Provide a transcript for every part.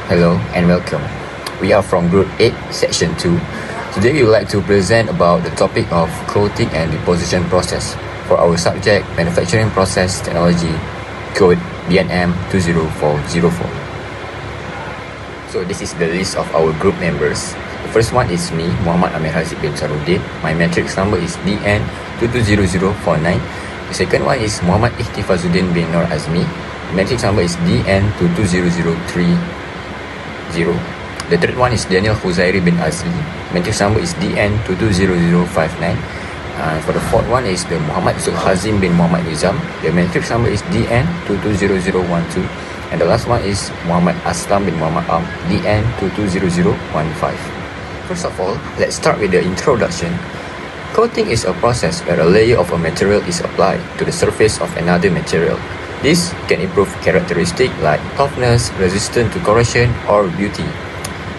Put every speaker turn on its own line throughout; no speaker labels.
Hello and welcome. We are from Group 8, Section 2. Today we would like to present about the topic of coating and deposition process for our subject Manufacturing Process Technology, code BNM20404. So this is the list of our group members. The first one is me, Muhammad Amir Haziq bin Sarudin. My matrix number is DN220049. The second one is Muhammad Ihtifazuddin bin Nur Azmi. Matrix number is DN220030. The third one is Daniel Huzairi bin Azli. Matrix number is DN220059. For the fourth one is the Muhammad Zulhazim bin Muhammad Nizam. The matrix number is DN220012. And the last one is Muhammad Aslam bin Muhammad Am, DN220015. First of all, let's start with the introduction. Coating is a process where a layer of a material is applied to the surface of another material. This can improve characteristics like toughness, resistance to corrosion, or beauty.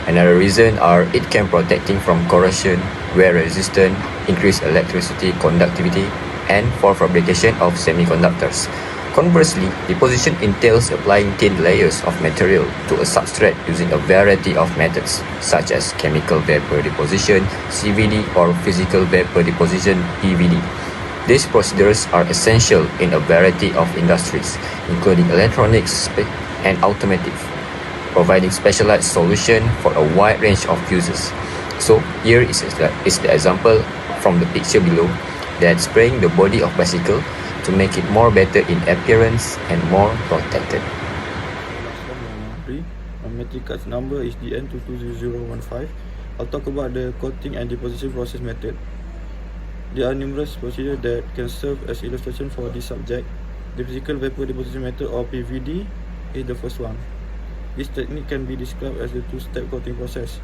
Another reason are it can protecting from corrosion, wear resistance, increase electricity conductivity, and for fabrication of semiconductors. Conversely, deposition entails applying thin layers of material to a substrate using a variety of methods, such as chemical vapor deposition, CVD, or physical vapor deposition, PVD. These procedures are essential in a variety of industries, including electronics and automotive, providing specialized solution for a wide range of uses. So here is the example from the picture below that spraying the body of bicycle to make it more better in appearance and more protected.
My matrix number is DN220015. I'll talk about the coating and deposition process method. There are numerous procedures that can serve as illustration for this subject. The physical vapor deposition method, or PVD, is the first one. This technique can be described as the two-step coating process,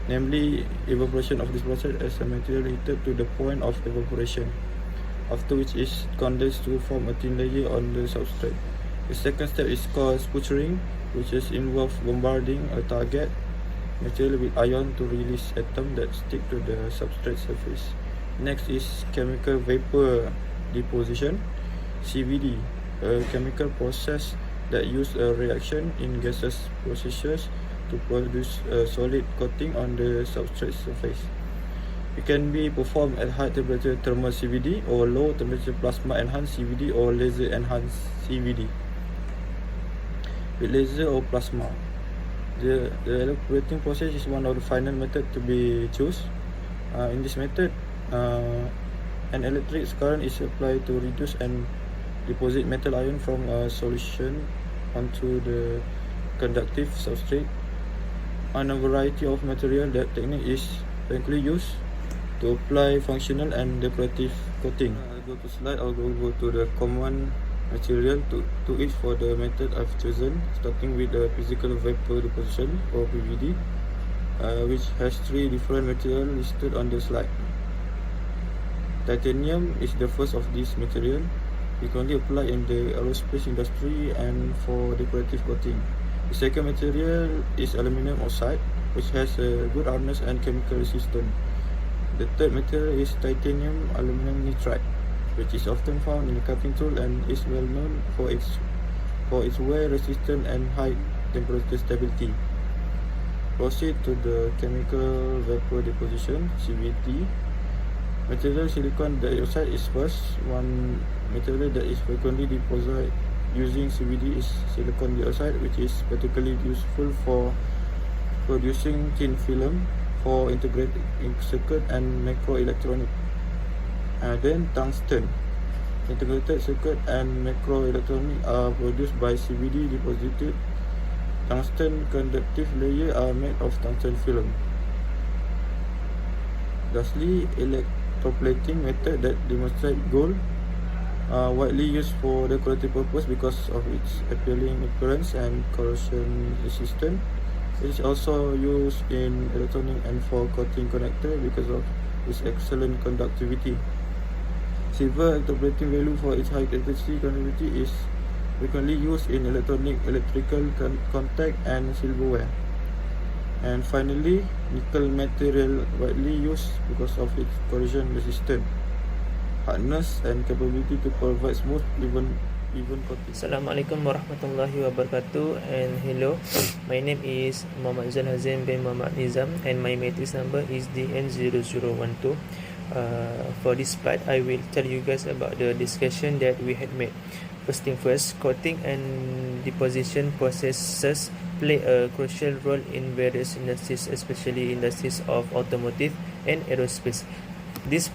namely evaporation of this process as a material heated to the point of evaporation, after which is condensed to form a thin layer on the substrate. The second step is called sputtering, which involves bombarding a target material with ion to release atoms that stick to the substrate surface. Next is chemical vapor deposition, CVD, a chemical process that uses a reaction in gaseous processes to produce a solid coating on the substrate surface. It can be performed at high temperature thermal CVD or low temperature plasma enhanced CVD or laser enhanced CVD. With laser or plasma, the evaporating process is one of the final methods to be chosen. In this method, an electric current is applied to reduce and deposit metal ion from a solution onto the conductive substrate. On a variety of material, that technique is frequently used to apply functional and decorative coating. I'll go to slide. I'll go to the common material to each for the method I've chosen, starting with the physical vapor deposition, or PVD, which has three different materials listed on the slide. Titanium is the first of this material. It can only apply in the aerospace industry and for decorative coating. The second material is aluminum oxide, which has a good hardness and chemical resistance. The third material is titanium aluminum nitride, which is often found in the cutting tool and is well known for its wear resistance and high temperature stability. Proceed to the chemical vapor deposition, CVD. Material silicon dioxide is first. One material that is frequently deposited using CVD is silicon dioxide, which is particularly useful for producing thin film for integrated circuit and microelectronic. Then tungsten. Integrated circuit and microelectronic are produced by CVD deposited. Tungsten conductive layers are made of tungsten film. Lastly, electroplating method that demonstrates gold are widely used for decorative purpose because of its appealing appearance and corrosion resistance. It is also used in electronic and for coating connector because of its excellent conductivity. Silver electroplating value for its high electricity conductivity is frequently used in electrical contact and silverware. And finally, nickel material widely used because of its corrosion resistance, hardness, and capability to provide smooth, even even coating.
Assalamualaikum warahmatullahi wabarakatuh, and hello, my name is Muhammad Zal Hazim bin Muhammad Nizam, and my matrix number is DN0012. For this part, I will tell you guys about the discussion that we had made. First thing first, coating and deposition processes play a crucial role in various industries, especially industries of automotive and aerospace. These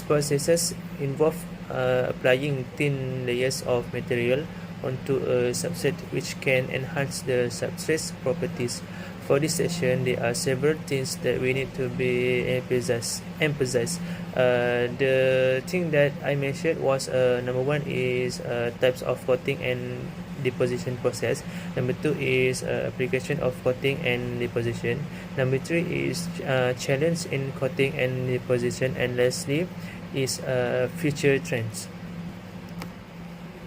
processes involve applying thin layers of material onto a substrate which can enhance the substrate's properties. For this session, there are several things that we need to be emphasized. The thing that I mentioned was number one is types of coating and deposition process. Number two is application of coating and deposition. Number three is challenge in coating and deposition, and lastly is future trends.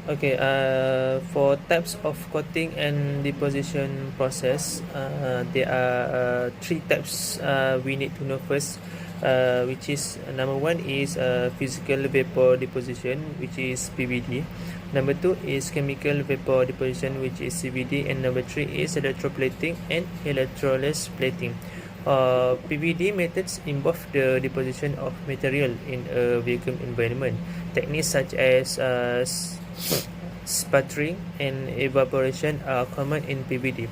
Okay, for types of coating and deposition process, there are three types we need to know first, which is number one is physical vapor deposition, which is PVD. Number two is chemical vapor deposition, which is CVD, and number three is electroplating and electroless plating. PVD methods involve the deposition of material in a vacuum environment. Techniques such as sputtering and evaporation are common in PVD.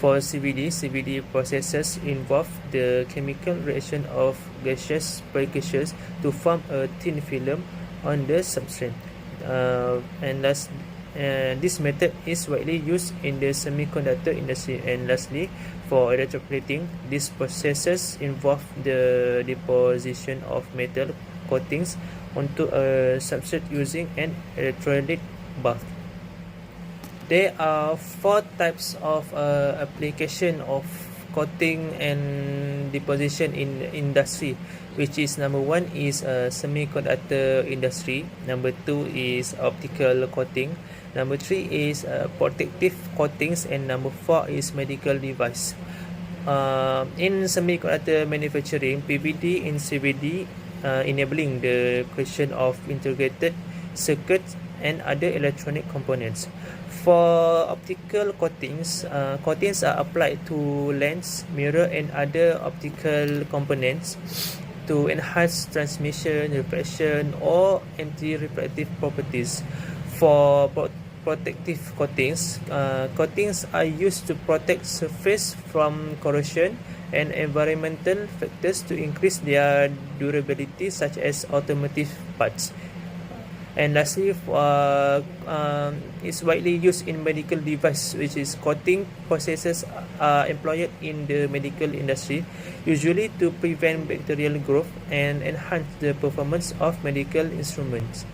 For CVD processes involve the chemical reaction of gaseous precursors to form a thin film on the substrate. This method is widely used in the semiconductor industry. And lastly, for electroplating, these processes involve the deposition of metal coatings onto a substrate using an electrolytic bath. There are four types of application of coating and deposition in industry, which is number one is semiconductor industry, number two is optical coating, number three is protective coatings, and number four is medical device. In semiconductor manufacturing, PVD and CVD enabling the creation of integrated circuits and other electronic components. For optical coatings, coatings are applied to lens, mirror, and other optical components to enhance transmission, reflection, or anti-reflective properties. For protective coatings, coatings are used to protect surface from corrosion and environmental factors to increase their durability, such as automotive parts. And lastly, it's widely used in medical device, which is coating processes are employed in the medical industry, usually to prevent bacterial growth and enhance the performance of medical instruments.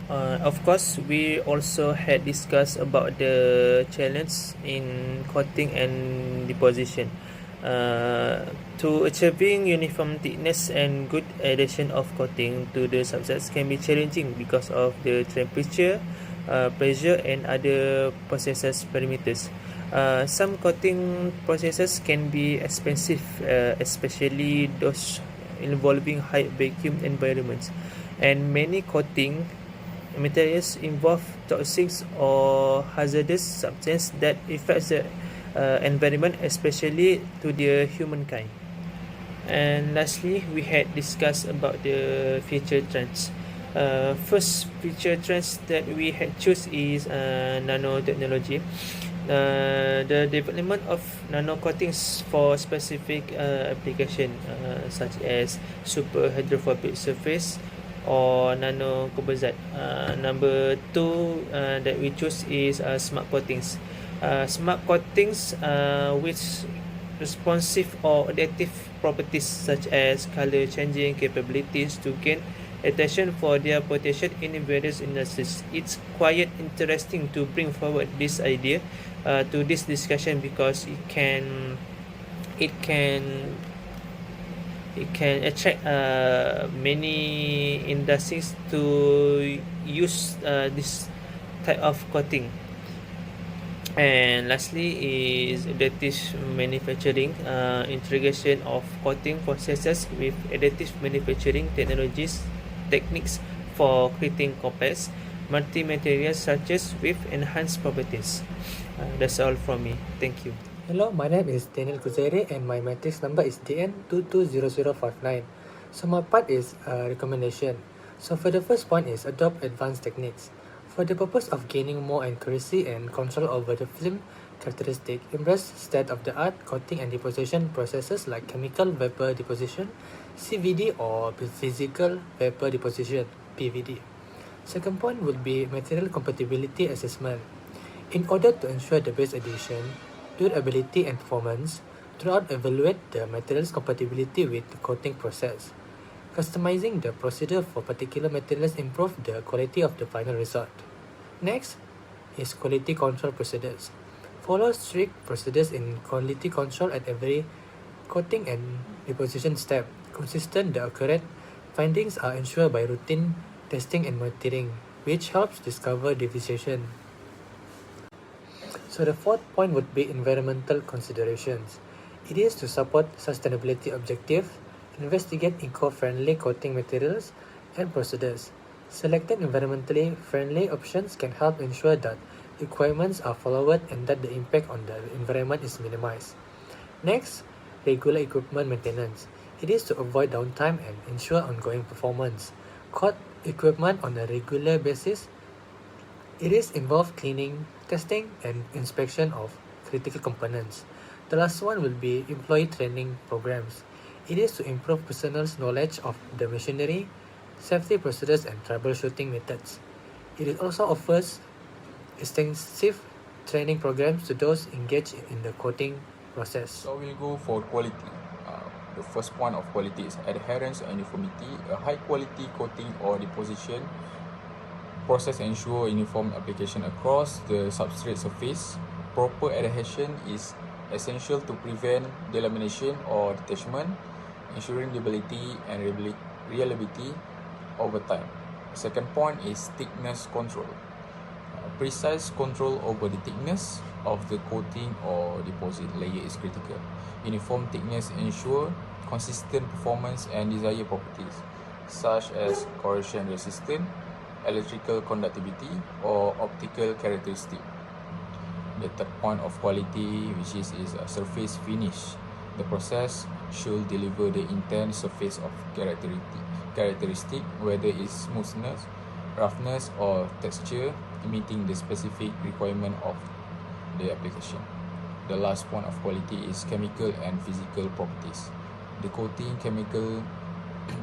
Of course, we also had discussed about the challenge in coating and deposition. To achieving uniform thickness and good adhesion of coating to the substrates can be challenging because of the temperature, pressure, and other processes parameters. Some coating processes can be expensive, especially those involving high vacuum environments, and many coating materials involve toxic or hazardous substances that affect the environment, especially to the humankind. And lastly, we had discussed about the future trends. First future trends that we had choose is nanotechnology. The development of nano coatings for specific application, such as super hydrophobic surface or nano composite. Number two that we choose is smart coatings. Smart coatings which responsive or adaptive properties such as color changing capabilities to gain attention for their potential in various industries. It's quite interesting to bring forward this idea to this discussion because it can attract many industries to use this type of coating. And lastly is additive manufacturing, integration of coating processes with additive manufacturing techniques for creating complex multi-material surfaces with enhanced properties. That's all from me. Thank you.
Hello, my name is Daniel Kuzairi and my matrix number is DN220059. So my part is recommendation. So for the first point is adopt advanced techniques. For the purpose of gaining more accuracy and control over the film characteristic, embrace state-of-the-art coating and deposition processes like chemical vapor deposition, CVD, or physical vapor deposition, PVD. Second point would be material compatibility assessment. In order to ensure the base addition, durability and performance, throughout evaluate the material's compatibility with the coating process. Customizing the procedure for particular materials improve the quality of the final result. Next is quality control procedures. Follow strict procedures in quality control at every coating and deposition step. Consistent the accurate findings are ensured by routine testing and monitoring, which helps discover deviation. So the fourth point would be environmental considerations. It is to support sustainability objectives, investigate eco-friendly coating materials and procedures. Selected environmentally friendly options can help ensure that requirements are followed and that the impact on the environment is minimized. Next, regular equipment maintenance. It is to avoid downtime and ensure ongoing performance. Coat equipment on a regular basis. It is involved cleaning, testing, and inspection of critical components. The last one will be employee training programs. It is to improve personnel's knowledge of the machinery, safety procedures, and troubleshooting methods. It also offers extensive training programs to those engaged in the coating process.
So we'll go for quality. The first point of quality is adherence and uniformity. A high quality coating or deposition process ensure uniform application across the substrate surface. Proper adhesion is essential to prevent delamination or detachment, ensuring durability and reliability over time. Second point is thickness control. Precise control over the thickness of the coating or deposit layer is critical. Uniform thickness ensure consistent performance and desired properties, such as corrosion resistance, electrical conductivity, or optical characteristic. The third point of quality, which is a surface finish. The process should deliver the intended surface of characteristic, whether it's smoothness, roughness, or texture, meeting the specific requirement of the application. The last point of quality is chemical and physical properties. The coating, chemical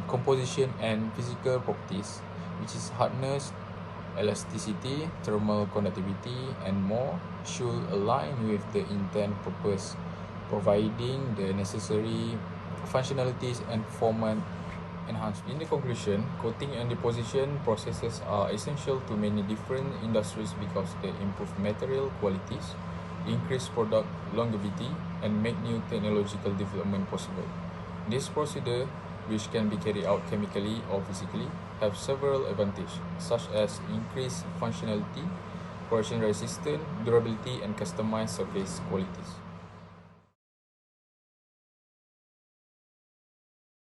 composition, and physical properties, which is hardness, elasticity, thermal conductivity, and more, should align with the intent purpose, providing the necessary functionalities and performance enhancement. In the conclusion, coating and deposition processes are essential to many different industries because they improve material qualities, increase product longevity, and make new technological development possible. This procedure, which can be carried out chemically or physically, have several advantages, such as increased functionality, corrosion resistance, durability, and customized surface qualities.